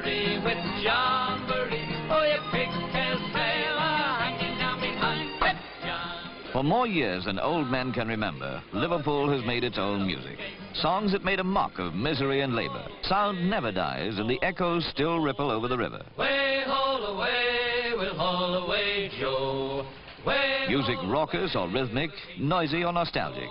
jamboree with jamboree. Oh, you pigtail sailor hanging down behind with jamboree. For more years than old men can remember, Liverpool has made its own music. Songs that made a mock of misery and labor. Sound never dies, and the echoes still ripple over the river. Way, haul away, we'll haul away, Joe. Way, Music raucous or rhythmic, noisy or nostalgic.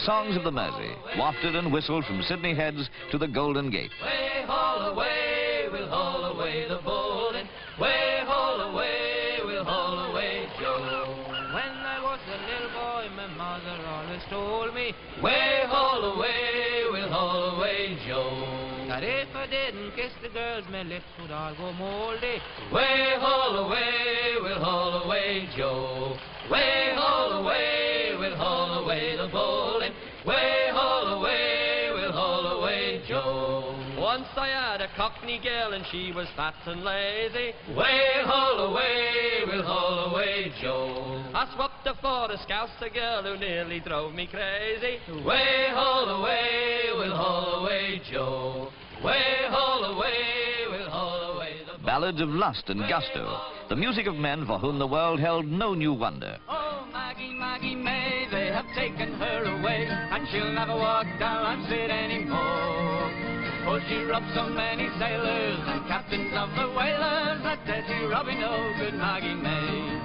Songs of the Mersey, wafted and whistled from Sydney Heads to the Golden Gate. way, haul away, we'll haul away the bowling. Way, haul away, we'll haul away, Joe. When I was a little boy, my mother always told me, way, haul away, we'll haul away, Joe. That if I didn't kiss the girls, my lips would all go moldy. Way, haul away, we'll haul away, Joe. Way, haul away, we'll haul away the bowling. Way, haul away, we'll haul away, Joe. Once I had a cockney girl and she was fat and lazy. Way, haul away, we'll haul away, Joe. I swapped her for a Scouser girl who nearly drove me crazy. Way, haul away, we'll haul away, Joe. Way, haul away, we'll haul away the... Ballads of lust and gusto, the music of men for whom the world held no new wonder. Oh, Maggie, Maggie May, they have taken her away, and she'll never walk down Sid anymore. Oh, she robbed so many sailors and captains of the whalers, that dirty Robbie no good Maggie May.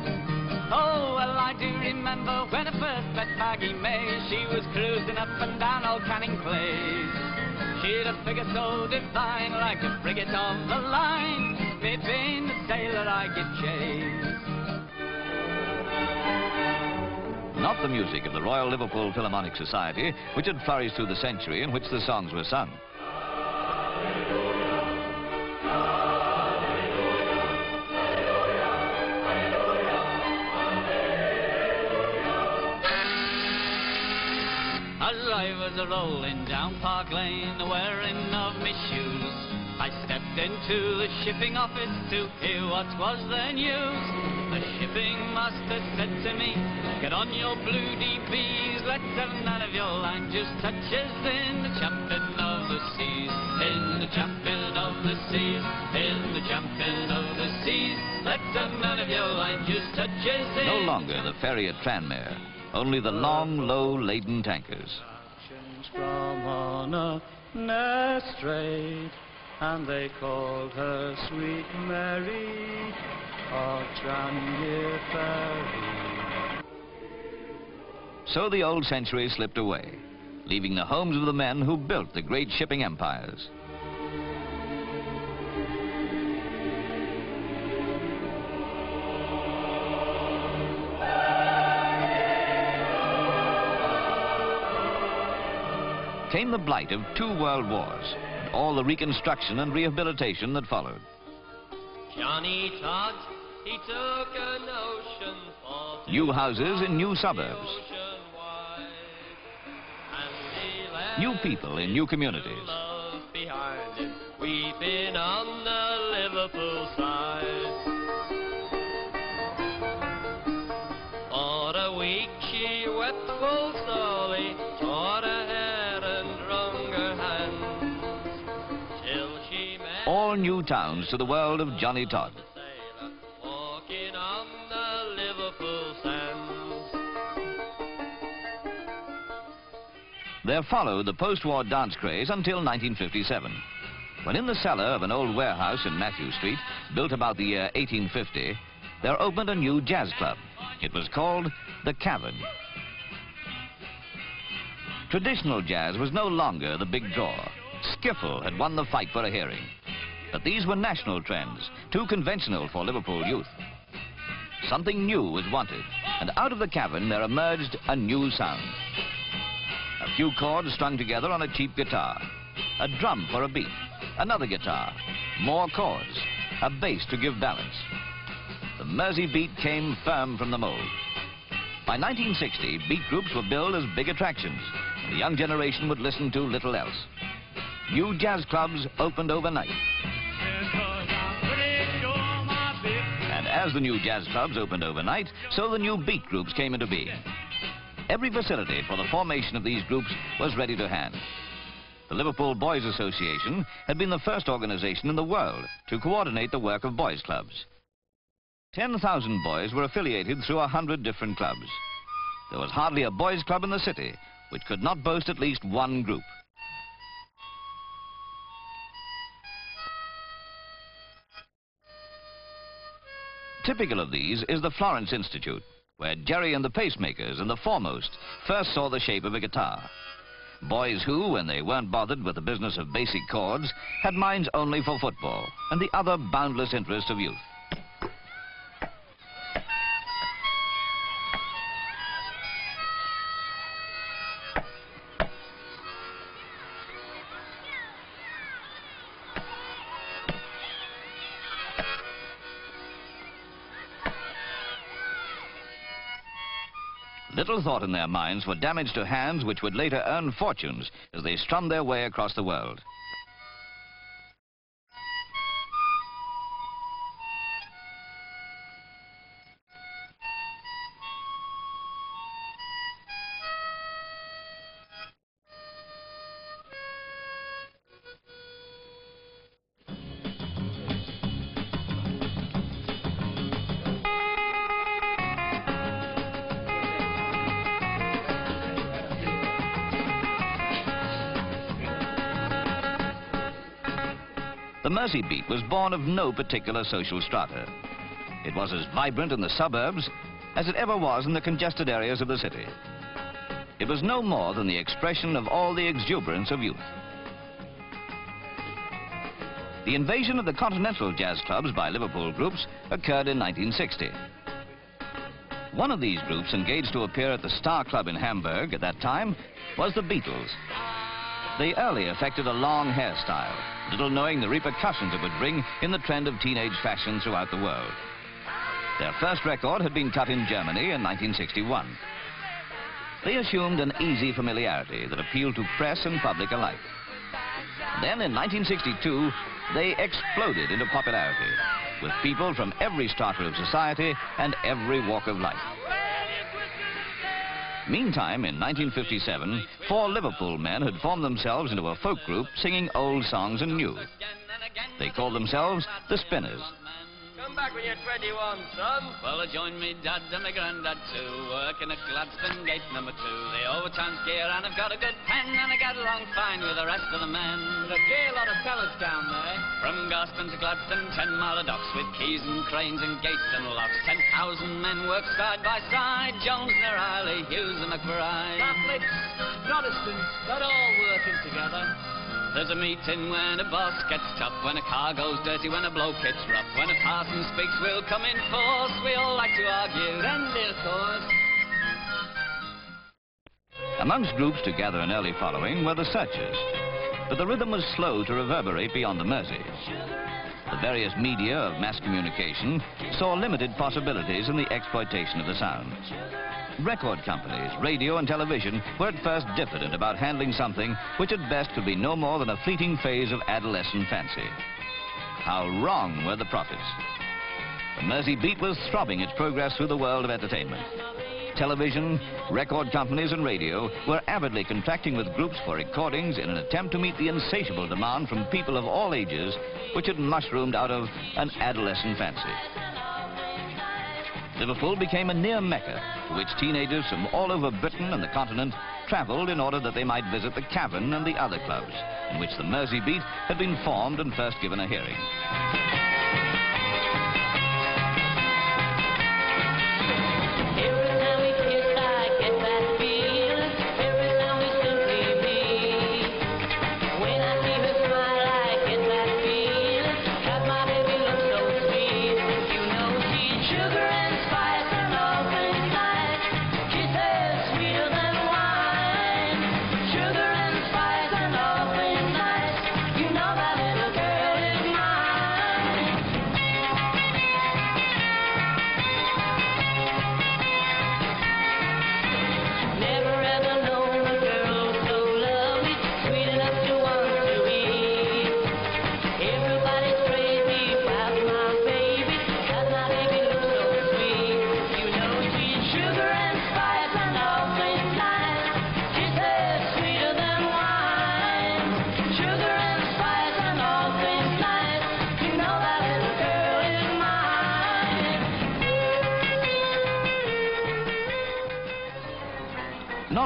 Oh, well, I do remember when I first met Maggie May, she was cruising up and down old Canning Place. She'd a figure so divine, like a frigate on the line, me being the sailor I could chase. Not the music of the Royal Liverpool Philharmonic Society, which had flourished through the century in which the songs were sung. As I was a-rolling down Park Lane, wearing of me shoes, I stepped into the shipping office to hear what was the news. The shipping master said to me, get on your blue DBs, let's have none of your line just touches in the champion of the seas, in the champion of the seas, in the champion of the seas, let's have none of your line just touches in... No longer the ferry at Tranmere, only the long, low-laden tankers. From on a strait, and they called her Sweet Mary of Tranmere Ferry. So the old century slipped away, leaving the homes of the men who built the great shipping empires. Came the blight of 2 world wars, and all the reconstruction and rehabilitation that followed. Johnny Todd, he took a notion for... New houses in new suburbs. New people in new communities. Behind him, weeping on the Liverpool side. For a week she wept full sorely, tore her hair and wrung her hands, till she met... All new towns to the world of Johnny Todd. Sailor walking on the Liverpool sands. There followed the post-war dance craze until 1957, when in the cellar of an old warehouse in Matthew Street, built about the year 1850, there opened a new jazz club. It was called the Cavern. Traditional jazz was no longer the big draw. Skiffle had won the fight for a hearing. But these were national trends, too conventional for Liverpool youth. Something new was wanted, and out of the Cavern there emerged a new sound. A few chords strung together on a cheap guitar, a drum for a beat, another guitar, more chords, a bass to give balance. The Mersey beat came firm from the mold. By 1960, beat groups were billed as big attractions. The young generation would listen to little else. New jazz clubs opened overnight. And as the new jazz clubs opened overnight, so the new beat groups came into being. Every facility for the formation of these groups was ready to hand. The Liverpool Boys Association had been the first organization in the world to coordinate the work of boys' clubs. 10,000 boys were affiliated through 100 different clubs. There was hardly a boys' club in the city which could not boast at least one group. Typical of these is the Florence Institute, where Jerry and the Pacemakers and the Foremost first saw the shape of a guitar. Boys who, when they weren't bothered with the business of basic chords, had minds only for football and the other boundless interests of youth. Little thought in their minds for damage to hands which would later earn fortunes as they strummed their way across the world. The Mersey Beat was born of no particular social strata. It was as vibrant in the suburbs as it ever was in the congested areas of the city. It was no more than the expression of all the exuberance of youth. The invasion of the continental jazz clubs by Liverpool groups occurred in 1960. One of these groups engaged to appear at the Star Club in Hamburg at that time was the Beatles. They early affected a long hairstyle, little knowing the repercussions it would bring in the trend of teenage fashion throughout the world. Their first record had been cut in Germany in 1961. They assumed an easy familiarity that appealed to press and public alike. Then in 1962, they exploded into popularity, with people from every strata of society and every walk of life. Meantime, in 1957, 4 Liverpool men had formed themselves into a folk group singing old songs and new. They called themselves the Spinners. Come back when you're 21, son. Well, I joined me dad and my granddad too, working at Gladstone Gate number 2. The overtime's gear and I've got a good pen and I get along fine with the rest of the men. There's a gay lot of fellas down there. From Garston to Gladstone, 10 mile of docks with keys and cranes and gates and locks. 10,000 men work side by side. Jones and O'Reilly, Hughes and McBride. Catholics, Protestants, not all working together. There's a meeting when a boss gets tough, when a car goes dirty, when a bloke hits rough, when a parson speaks, we'll come in force. We all like to argue, then we'll cause. Amongst groups to gather an early following were the Searchers, but the rhythm was slow to reverberate beyond the Mersey. The various media of mass communication saw limited possibilities in the exploitation of the sound. Record companies, radio and television were at first diffident about handling something which at best could be no more than a fleeting phase of adolescent fancy. How wrong were the prophets. The Mersey Beat was throbbing its progress through the world of entertainment. Television, record companies and radio were avidly contracting with groups for recordings in an attempt to meet the insatiable demand from people of all ages which had mushroomed out of an adolescent fancy. Liverpool became a near Mecca to which teenagers from all over Britain and the continent travelled in order that they might visit the Cavern and the other clubs in which the Mersey Beat had been formed and first given a hearing.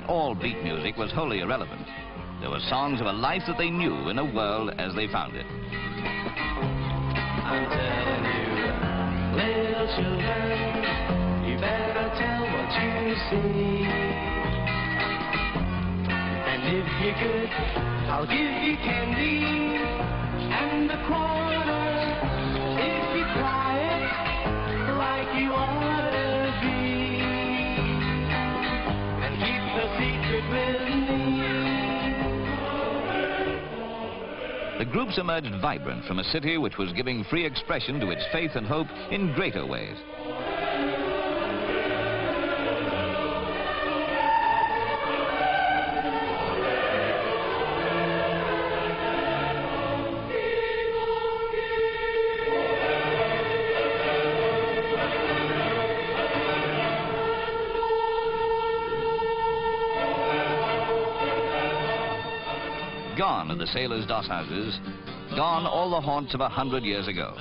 all beat music was wholly irrelevant. There were songs of a life that they knew in a world as they found it. I'm telling you, little children, you better tell what you see. And if you're good, I'll give you candy and a quarter. If you quiet like you ought to be, and keep the secret with me. The groups emerged vibrant from a city which was giving free expression to its faith and hope in greater ways. Gone are the sailors' doss houses, gone all the haunts of 100 years ago.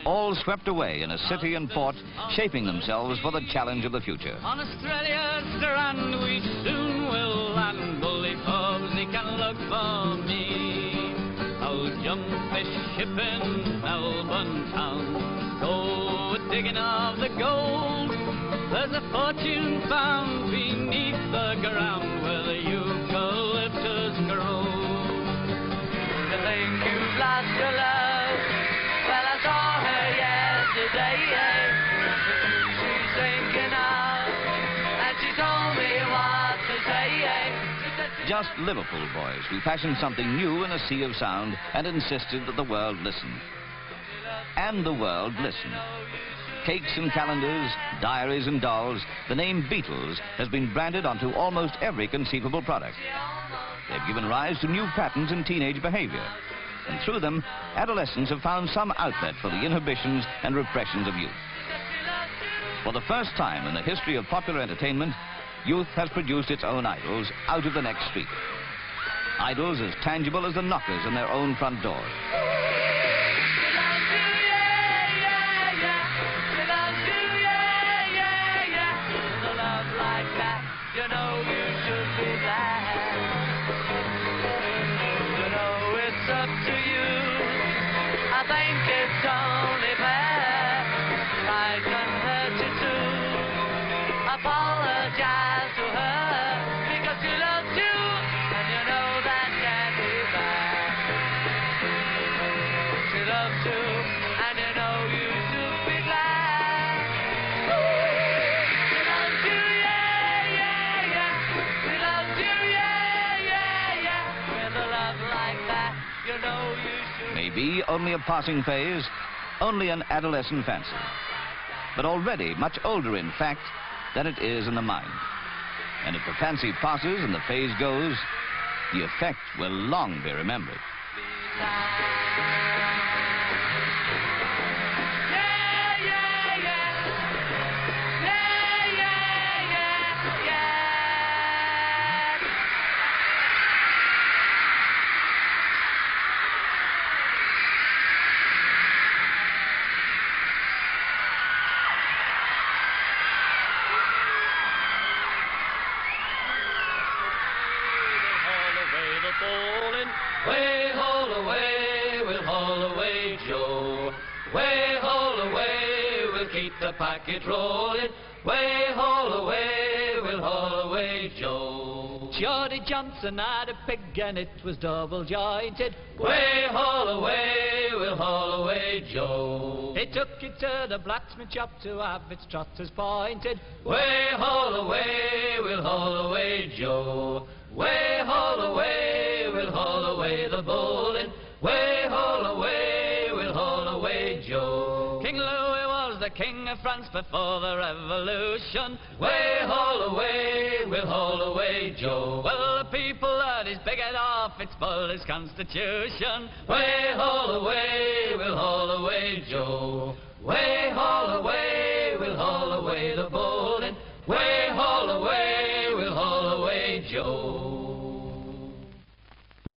All swept away in a city and port, shaping themselves for the challenge of the future. On Australia's strand we soon will land. Bully pubs, they can look for me. I'll jump fish ship in Melbourne town. Go digging of the gold. There's a fortune found beneath the ground where the eucalyptus grows. Think you've lost your love? Well, I saw her yesterday. She's thinking of, and she told me what to say. Just Liverpool boys who fashioned something new in a sea of sound and insisted that the world listen. And the world listened. Cakes and calendars, diaries and dolls, the name Beatles has been branded onto almost every conceivable product. They've given rise to new patterns in teenage behavior. And through them, adolescents have found some outlet for the inhibitions and repressions of youth. For the first time in the history of popular entertainment, youth has produced its own idols out of the next street. Idols as tangible as the knockers on their own front doors. Apologize to her because she loves you, and you know that can't be bad. She loves you, and you know you should be glad. She loves you, yeah, yeah, yeah. She loves you, yeah, yeah, yeah. With a love like that, you know you should. Maybe only a passing phase, only an adolescent fancy, but already much older in fact than it is in the mind. And if the fancy passes and the phase goes, the effect will long be remembered. Way haul away, we'll haul away Joe. Way haul away, we'll keep the packet rolling. Way haul away, we'll haul away Joe. Geordie Johnson had a pig and it was double jointed. Way haul away, we'll haul away Joe. He took it to the blacksmith shop to have its trotters pointed. Way haul away, we'll haul away Joe. Way haul away, we'll haul away the bowling. Way haul away, we'll haul away Joe. King Louis was the king of France before the revolution. Way haul away, we'll haul away Joe. Well, the people had his big head off, it spoiled his constitution. Way haul away, we'll haul away Joe. Way haul away, we'll haul away the bowling.